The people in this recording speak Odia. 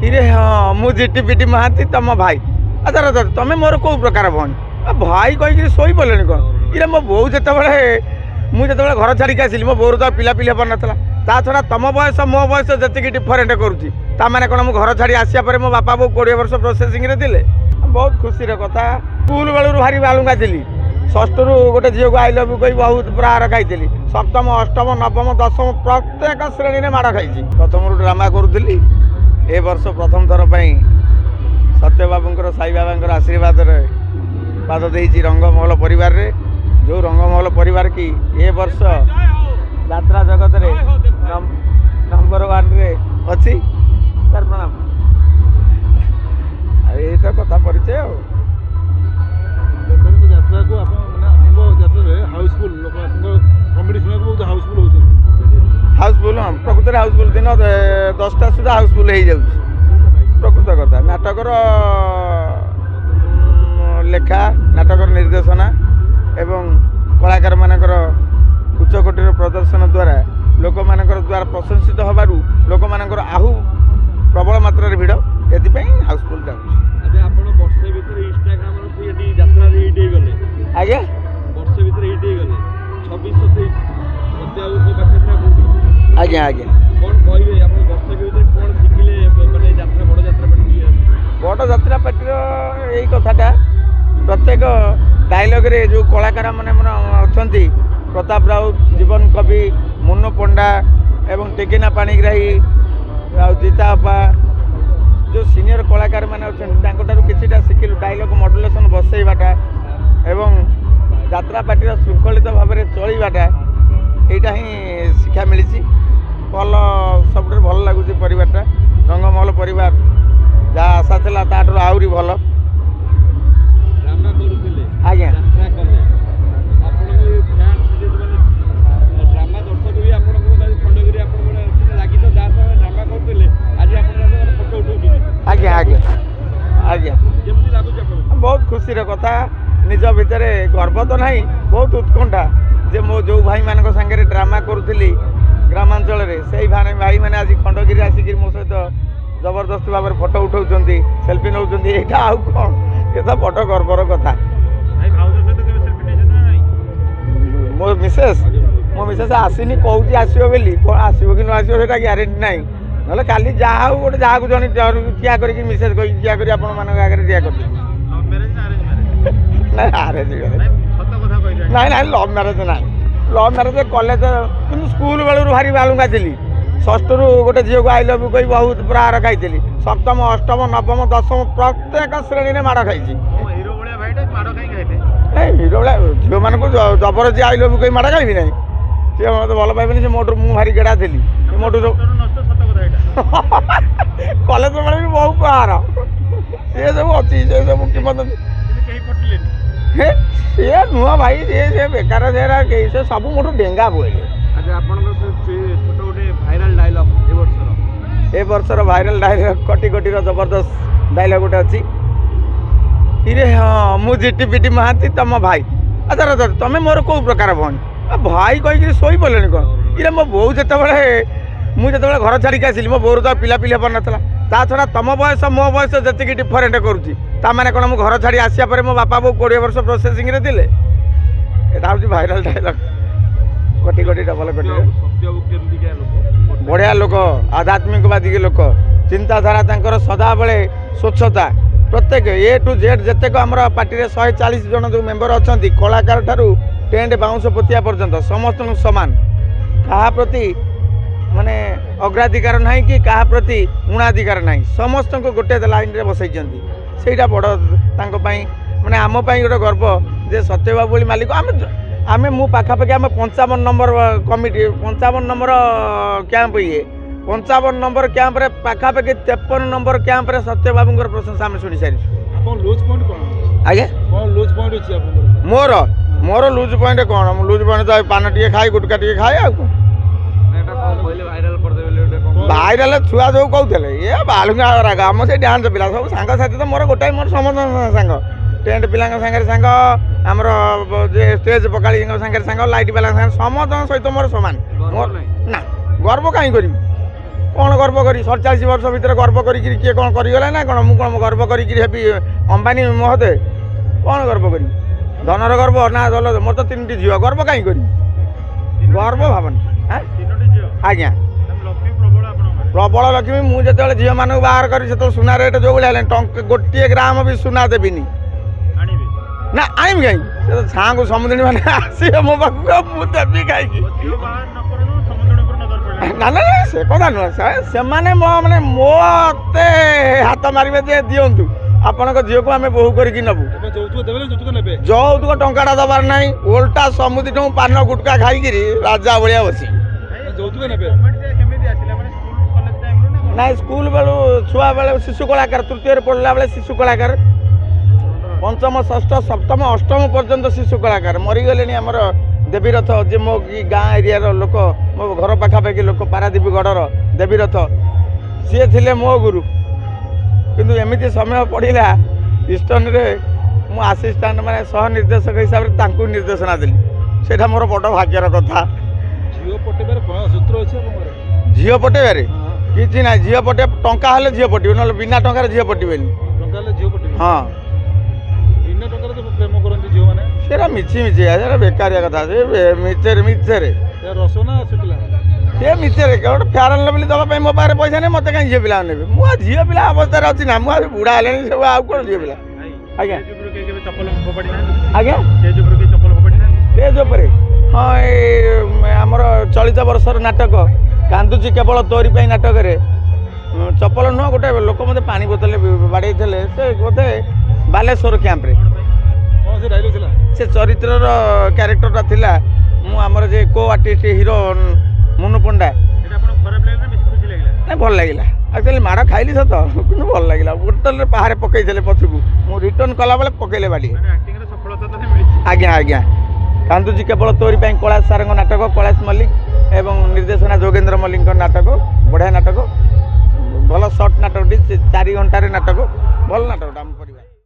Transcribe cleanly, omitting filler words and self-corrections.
ଇରେ ହଁ ମୁଁ ଜିଟିପିଟି ମହାନ୍ତି ତମ ଭାଇ। ଆଚ୍ଛା ଆଚ୍ଛା ତମେ ମୋର କେଉଁ ପ୍ରକାର ଭଉଣୀ? ଭାଇ କହିକିରି ଶୋଇପଡ଼ିଲେଣି କ'ଣ? ଇରେ ମୋ ବୋଉ ଯେତେବେଳେ ମୁଁ ଯେତେବେଳେ ଘର ଛାଡ଼ିକି ଆସିଲି ମୋ ବୋଉର ତ ପିଲାପିଲି ହେବାର ନଥିଲା। ତା ଛଡ଼ା ତମ ବୟସ ମୋ ବୟସ ଯେତିକି ଡିଫରେଣ୍ଟ କରୁଛି ତାମାନେ କ'ଣ ମୁଁ ଘର ଛାଡ଼ି ଆସିବା ପରେ ମୋ ବାପା ବୋଉ 20 ବର୍ଷ ପ୍ରୋସେସିଂରେ ଥିଲେ? ବହୁତ ଖୁସିର କଥା। ସ୍କୁଲ ବେଳରୁ ଭାରି ବାଳୁଙ୍ଗା ଥିଲି। ଷଷ୍ଠରୁ ଗୋଟେ ଝିଅକୁ ଆଇ ଲଭ୍ ୟୁ କହି ବହୁତ ପ୍ରହାର ଖାଇଥିଲି। ସପ୍ତମ ଅଷ୍ଟମ ନବମ ଦଶମ ପ୍ରତ୍ୟେକ ଶ୍ରେଣୀରେ ମାଡ଼ ଖାଇଛି। ପ୍ରଥମରୁ ଡ୍ରାମା କରୁଥିଲି। ଏ ବର୍ଷ ପ୍ରଥମ ଥର ପାଇଁ ସତ୍ୟବାବୁଙ୍କର ସାଇବାବାଙ୍କର ଆଶୀର୍ବାଦରେ ପାଦ ଦେଇଛି ରଙ୍ଗମହଲ ପରିବାରରେ। ଯେଉଁ ରଙ୍ଗମହଲ ପରିବାର କି ଏ ବର୍ଷ ଯାତ୍ରା ଜଗତରେ ନମ୍ବର 1ରେ ଅଛି। ସାର୍ ପ୍ରଣାମ। ଆଉ ଏଇ ତ କଥା ପରିଚୟ ଆଉ। ଯାତ୍ରାକୁ ଆପଣ ମାନେ ଆପଣଙ୍କ ଯାତ୍ରାରେ ହାଉସଫୁଲ୍ ଲୋକ ଆପଣଙ୍କ କମେଡ଼ି ଶୁଣିବାକୁ ବହୁତ ହାଉସଫୁଲ୍ ହେଉଛନ୍ତି। ହାଉସଫୁଲ୍ ହଁ ପ୍ରକୃତରେ ହାଉସଫୁଲ୍ ଦିନ 10ଟା ସୁଦ୍ଧା ହାଉସଫୁଲ୍ ହେଇଯାଉଛି। ପ୍ରକୃତ କଥା ନାଟକର ଲେଖା ନାଟକର ନିର୍ଦ୍ଦେଶନା ଏବଂ କଳାକାରମାନଙ୍କର ଉଚ୍ଚକୋଟୀର ପ୍ରଦର୍ଶନ ଦ୍ୱାରା ଲୋକମାନଙ୍କର ଦ୍ୱାରା ପ୍ରଶଂସିତ ହେବାରୁ ଲୋକମାନଙ୍କର ଆହୁ ପ୍ରବଳ ମାତ୍ରାରେ ଭିଡ଼। ଏଥିପାଇଁ ହାଉସଫୁଲ୍ ଯାଉଛି। ଆଜ୍ଞା ଆପଣ ବର୍ଷେ ଭିତରେ ଇନଷ୍ଟାଗ୍ରାମର ସେଠି ଯାତ୍ରାରେ ହିଟ୍ ହେଇଗଲେ। ଆଜ୍ଞା ବର୍ଷେ ଭିତରେ ହିଟ୍ ହେଇଗଲେ 26-27 ସତ୍ୟବାବୁଙ୍କ ପାଖରେ କୋଉଠି? ଆଜ୍ଞା ଆଜ୍ଞା କ'ଣ କହିବେ ଆପଣ ବର୍ଷେ ଭିତରେ କ'ଣ ଶିଖିଲେ ମାନେ ଯାତ୍ରା ବଡ଼ ଯାତ୍ରା ପାର୍ଟି? ବଡ଼ ଯାତ୍ରା ପାର୍ଟିର ଏଇ କଥାଟା ପ୍ରତ୍ୟେକ ଡାଇଲଗ୍ରେ ଯେଉଁ କଳାକାରମାନେ ଅଛନ୍ତି ପ୍ରତାପ ରାଉତ, ଜୀବନ କବି, ମୁନୁ ପଣ୍ଡା ଏବଂ ଟେକିନା ପାଣିଗ୍ରାହୀ ଆଉ ଜିତା ଅପା ଯେଉଁ ସିନିୟର କଳାକାରମାନେ ଅଛନ୍ତି ତାଙ୍କଠାରୁ କିଛିଟା ଶିଖିଲୁ। ଡାଇଲଗ୍ ମଡୁଲେସନ୍ ବସେଇବାଟା ଏବଂ ଯାତ୍ରା ପାର୍ଟିର ଶୃଙ୍ଖଳିତ ଭାବରେ ଚଳିବାଟା ଏଇଟା ହିଁ ଶିକ୍ଷା ମିଳିଛି। ଭଲ ସବୁଠାରୁ ଭଲ ଲାଗୁଛି ପରିବାରଟା। ରଙ୍ଗମହଲ ପରିବାର ଯାହା ଆଶା ଥିଲା ତାଠାରୁ ଆହୁରି ଭଲ। ଡ୍ରାମା କରୁଥିଲେ ଆଜ୍ଞା ଯାତ୍ରା କଲେ ଆପଣଙ୍କ ଫ୍ୟାନ୍ ମାନେ ଡ୍ରାମା ଦର୍ଶକ ବି ଆପଣଙ୍କୁ ଖଣ୍ଡଗିରି ଆପଣଙ୍କ ଲାଗିତ ଯାହା ସହ ଡ୍ରାମା କରୁଥିଲେ ଆଜି ଆପଣ ଫଟୋ ଉଠାଉଛନ୍ତି। ଆଜ୍ଞା ଆଜ୍ଞା ଆଜ୍ଞା କେମିତି ଲାଗୁଛି ଆପଣଙ୍କୁ? ବହୁତ ଖୁସିର କଥା। ନିଜ ଭିତରେ ଗର୍ବ ତ ନାହିଁ, ବହୁତ ଉତ୍କଣ୍ଠା ଯେ ମୋ ଯେଉଁ ଭାଇମାନଙ୍କ ସାଙ୍ଗରେ ଡ୍ରାମା କରୁଥିଲି ଗ୍ରାମାଞ୍ଚଳରେ ସେଇ ଭାଇମାନେ ଆଜି ଖଣ୍ଡଗିରି ଆସିକିରି ମୋ ସହିତ ଜବରଦସ୍ତି ଭାବରେ ଫଟୋ ଉଠାଉଛନ୍ତି, ସେଲ୍ଫି ନେଉଛନ୍ତି। ଏଇଟା ଆଉ କ'ଣ, ଏ ତ ବଡ଼ ଗର୍ବର କଥା। ମୋ ମିସେସ୍ ଆସିନି, କହୁଛି ଆସିବ ବୋଲି। କ'ଣ ଆସିବ କି ନ ଆସିବ ସେଇଟା ଗ୍ୟାରେଣ୍ଟି ନାହିଁ। ନହେଲେ କାଲି ଯାହା ହଉ ଗୋଟେ ଯାହାକୁ ଜଣେ ଠିଆ କରିକି ମିସେସ୍ କହିକି ଠିଆ କରି ଆପଣମାନଙ୍କ ଆଗରେ ଠିଆ କରିଦେବି। ନାଇଁ ଆରେଞ୍ଜ ନାଇଁ ନାଇଁ ଲଭ୍ ମ୍ୟାରେଜ୍ ନାହିଁ। ଲଭ୍ ମ୍ୟାରେଜ୍ କଲେଜ କିନ୍ତୁ ସ୍କୁଲ ବେଳରୁ ଭାରି ବାଳୁଙ୍ଗା ଥିଲି। ଷଷ୍ଠରୁ ଗୋଟେ ଝିଅକୁ ଆଇ ଲଭ୍ ୟୁ କହି ବହୁତ ପ୍ରହାର ଖାଇଥିଲି। ସପ୍ତମ ଅଷ୍ଟମ ନବମ ଦଶମ ପ୍ରତ୍ୟେକ ଶ୍ରେଣୀରେ ମାଡ଼ ଖାଇଛି। ହିରୋ ଭଳିଆ ଭାଇଟା ମାଡ଼ କାହିଁ ଖାଇଲେ? ନାଇଁ ହିରୋ ଭଳିଆ ଝିଅମାନଙ୍କୁ ଜବରଦସ୍ତି ଆଇ ଲଭ୍ ୟୁ କହି ମାଡ଼ ଖାଇବି ନାହିଁ। ସିଏ ମୋତେ ଭଲ ପାଇବେନି। ସେ ମୋଠୁ ମୁଁ ଭାରି ଗେଡ଼ା ଥିଲି। ମୋଠୁ କଲେଜ ବେଳେ ବି ବହୁ ପ୍ରହାର ସେ ସବୁ ଅଛି। ସେ ସବୁ କିମ୍ବଦନ୍ତୀ ସିଏ ନୁହଁ ଭାଇ। ସେ ବେକାର ସେ ସବୁ ମୋଠୁ ଡେଙ୍ଗା ବୋଇଲେ। ଆଚ୍ଛା ଆପଣଙ୍କର ଛୋଟ ଗୋଟେ ଭାଇରାଲ ଡାଇଲଗ୍ ଏ ବର୍ଷର ଭାଇରାଲ ଡାଇଲଗ୍ କୋଟି କୋଟିର ଜବରଦସ୍ତ ଡାଇଲଗ୍ ଗୋଟେ ଅଛି। ଇରେ ହଁ ମୁଁ ଜିଟିପିଟି ମହାନ୍ତି ତମ ଭାଇ। ଆଚ୍ଛା ଆଚ୍ଛା ତମେ ମୋର କେଉଁ ପ୍ରକାର ଭଉଣୀ? ଭାଇ କହିକିରି ଶୋଇପଡ଼ିଲେଣି କ'ଣ? ଇରେ ମୋ ବୋଉ ମୁଁ ଯେତେବେଳେ ଘର ଛାଡ଼ିକି ଆସିଲି ମୋ ବୋଉର ତ ପିଲାପିଲି ହେବାର ନଥିଲା। ତା ଛଡ଼ା ତମ ବୟସ ମୋ ବୟସ ଯେତିକି ଡିଫରେଣ୍ଟ କରୁଛି ତାମାନେ କ'ଣ ମୁଁ ଘର ଛାଡ଼ି ଆସିବା ପରେ ମୋ ବାପା ବୋଉ 20 ବର୍ଷ ପ୍ରୋସେସିଂରେ ଥିଲେ? ଏଇଟା ହେଉଛି viral dialogue. Crore crore double କୋଟି। ବଢ଼ିଆ ଲୋକ, ଆଧ୍ୟାତ୍ମିକବାଦୀ ଲୋକ। ଚିନ୍ତାଧାରା ତାଙ୍କର ସଦାବେଳେ ସ୍ୱଚ୍ଛତା। ପ୍ରତ୍ୟେକ A to Z ଯେତେକ ଆମର ପାର୍ଟିରେ 140 ଜଣ ଯେଉଁ ମେମ୍ବର ଅଛନ୍ତି କଳାକାର ଠାରୁ ଟେଣ୍ଟ ବାଉଁଶ ପୋତିଆ ପର୍ଯ୍ୟନ୍ତ ସମସ୍ତଙ୍କୁ ସମାନ। କାହା ପ୍ରତି ମାନେ ଅଗ୍ରାଧିକାର ନାହିଁ କି କାହା ପ୍ରତି ଉଣାଧିକାର ନାହିଁ। ସମସ୍ତଙ୍କୁ ଗୋଟେ ଲାଇନ୍ରେ ବସାଇଛନ୍ତି। ସେଇଟା ବଡ଼ ତାଙ୍କ ପାଇଁ ମାନେ ଆମ ପାଇଁ ଗୋଟେ ଗର୍ବ ଯେ ସତ୍ୟବାବୁ ଭଳି ମାଲିକ। ମୁଁ ପାଖାପାଖି ଆମେ 55 number committee 55 number camp 55 number କ୍ୟାମ୍ପରେ ପାଖାପାଖି 53 ନମ୍ବର କ୍ୟାମ୍ପରେ ସତ୍ୟବାବୁଙ୍କର ପ୍ରଶଂସା ଆମେ ଶୁଣି ସାରିଛୁ। ଆପଣ ଲୁଜ୍ ପଏଣ୍ଟ କ'ଣ? ଆଜ୍ଞା କ'ଣ ଲୁଜ୍ ପଏଣ୍ଟ ଅଛି ଆପଣଙ୍କର? ମୋର ଲୁଜ୍ ପଏଣ୍ଟ କ'ଣ? ମୁଁ ଲୁଜ୍ ପଏଣ୍ଟ ତ ପାନ ଟିକେ ଖାଇ ଗୁଟକା ଟିକେ ଖାଏ ଆଉ କ'ଣ। ଭାଇରାଲ ଛୁଆ ସବୁ କହୁଥିଲେ ଏ ବାଳୁଙ୍ଗା ରାଗ। ଆମ ସେଇ ଡ୍ୟାନ୍ସ ପିଲା ସବୁ ସାଙ୍ଗସାଥି ତ ମୋର ଗୋଟାଏ ମୋର ସମସ୍ତଙ୍କ ସାଙ୍ଗ। ଟେଣ୍ଟ ପିଲାଙ୍କ ସାଙ୍ଗରେ ସାଙ୍ଗ, ଆମର ଷ୍ଟେଜ୍ ପକାଳିଙ୍କ ସାଙ୍ଗରେ ସାଙ୍ଗ, ଲାଇଟ୍ ବାଲାଙ୍କ ସାଙ୍ଗରେ ସମସ୍ତଙ୍କ ସହିତ ମୋର ସମାନ। ମୋର ନା ଗର୍ବ କାହିଁ କରିବି? କ'ଣ ଗର୍ବ କରି 47 ବର୍ଷ ଭିତରେ ଗର୍ବ କରିକିରି କିଏ କ'ଣ କରିଗଲା ନା କ'ଣ? ମୁଁ କ'ଣ ଗର୍ବ କରିକିରି ହେବି ଅମ୍ବାନୀ ମହୋଦୟ? କ'ଣ ଗର୍ବ କରିବି? ଧନର ଗର୍ବ ନା ଦଲ? ମୋର ତ 3ଟି ଝିଅ, ଗର୍ବ କାହିଁ କରିବି? ଗର୍ବ ଭାବନି। ଆଜ୍ଞା ପ୍ରବଳ ଲକ୍ଷ୍ମୀ। ମୁଁ ଯେତେବେଳେ ଝିଅମାନଙ୍କୁ ବାହାର କରି ସେତେବେଳେ ସୁନା ରେଟ୍ ଯେଉଁ ଭଳିଆ ହେଲାଣି, ଗୋଟିଏ ଗ୍ରାମ ବି ସୁନା ଦେବିନି। ନା ଆଣିବି କାହିଁକି? ସେ ତ ଛାଁକୁ ସମୁଦ୍ରୀ ମାନେ ଆସିବେ ମୋ ପାଖକୁ, ଆଉ ମୁଁ ଦେବି କାହିଁକି? ନା ନା ସେ କଥା ନୁହଁ। ସେମାନେ ମାନେ ମୋତେ ହାତ ମାରିବେ ଯେ ଦିଅନ୍ତୁ ଆପଣଙ୍କ ଝିଅକୁ ଆମେ ବୋହୂ କରିକି ନେବୁ। ଯୌତୁକ ଟଙ୍କାଟା ଦେବାର ନାହିଁ, ଓଲଟା ସମୁଦ୍ରଠୁ ପାନ ଗୁଟକା ଖାଇକିରି ରାଜା ଭଳିଆ ବସି। ନାଇଁ ସ୍କୁଲ ବେଳୁ ଛୁଆ ବେଳେ ଶିଶୁ କଳାକାର, 3ରେ ପଢ଼ିଲା ବେଳେ ଶିଶୁ କଳାକାର, 5ମ 6ଠ 7ମ 8ମ ପର୍ଯ୍ୟନ୍ତ ଶିଶୁ କଳାକାର। ମରିଗଲେଣି ଆମର ଦେବୀରଥ, ଯେ ମୋ ଗାଁ ଏରିଆର ଲୋକ, ମୋ ଘର ପାଖାପାଖି ଲୋକ, ପାରାଦୀପ ଗଡ଼ର ଦେବୀରଥ, ସିଏ ଥିଲେ ମୋ ଗୁରୁ। କିନ୍ତୁ ଏମିତି ସମୟ ପଡ଼ିଲା ଇଷ୍ଟର୍ଣ୍ଣରେ ମୁଁ ଆସିଷ୍ଟାଣ୍ଟ ମାନେ ସହ ନିର୍ଦ୍ଦେଶକ ହିସାବରେ ତାଙ୍କୁ ନିର୍ଦ୍ଦେଶନା ଦେଲି। ସେଇଟା ମୋର ବଡ଼ ଭାଗ୍ୟର କଥା। ଝିଅ ପଟେଇବାରେ କିଛି ନାହିଁ। ଝିଅ ପଟେଇବା ଟଙ୍କା ହେଲେ ଝିଅ ପଟିବ, ନହେଲେ ବିନା ଟଙ୍କାରେ ଝିଅ ପଟିବେନି। ହଁ ସେଟା ମିଛି ସେଟା ବେକାରିଆ କଥା। ସେ ମିଛରେ ସେ ମିଛରେ ଗୋଟେ ଫେୟାର ଆଣ୍ଡ ଲଭଲି ଦେବା ପାଇଁ ମୋ ପାଖରେ ପଇସା ନେଇ, ମୋତେ କାହିଁ ଝିଅ ପିଲା ନେବେ? ମୁଁ ଆଉ ଝିଅ ପିଲା ଅବସ୍ଥାରେ ଅଛି ନା, ମୁଁ ଆଉ ବୁଢ଼ା ହେଲେଣି ସବୁ, ଆଉ କ'ଣ ଝିଅ ପିଲା? ଆଜ୍ଞା ଆଜ୍ଞା ଷ୍ଟେଜ୍ ଉପରେ ହଁ, ଏଇ ଆମର ଚଳିତ ବର୍ଷର ନାଟକ କାନ୍ଦୁଛି କେବଳ ତୋରି ପାଇଁ ନାଟକରେ ଚପଲ ନୁହଁ, ଗୋଟେ ଲୋକ ମୋତେ ପାଣି ବୋତଲରେ ବାଡ଼େଇଥିଲେ। ସେ ବୋଧେ ବାଲେଶ୍ୱର କ୍ୟାମ୍ପରେ ସେ ଚରିତ୍ରର କ୍ୟାରେକ୍ଟରଟା ଥିଲା। ମୁଁ ଆମର ଯେ କୋ ଆର୍ଟିଷ୍ଟ ହିରୋ ମୁନୁ ପଣ୍ଡା। ନାଇଁ ଭଲ ଲାଗିଲା, ଆକ୍ଚୁଆଲି ମାଡ଼ ଖାଇଲି ସତ, କିନ୍ତୁ ଭଲ ଲାଗିଲା। ବୋତଲରେ ପାହାରେ ପକେଇଥିଲେ ପଛକୁ, ମୁଁ ରିଟର୍ଣ୍ଣ କଲାବେଳେ ପକେଇଲେ ବାଡ଼ି। ଆଜ୍ଞା ଆଜ୍ଞା କାନ୍ଦୁଛି କେବଳ ତୋରି ପାଇଁ କୈଳାସ ସାରଙ୍କ ନାଟକ, କୈଳାସ ମଲ୍ଲିକ ଏବଂ ନିର୍ଦ୍ଦେଶନା ଯୋଗେନ୍ଦ୍ର ମଲ୍ଲିକଙ୍କ ନାଟକ। ବଢ଼ିଆ ନାଟକ, ଭଲ ସର୍ଟ ନାଟକଟି, 4 ଘଣ୍ଟାରେ ନାଟକ, ଭଲ ନାଟକଟା ଆମ ପରିବାର।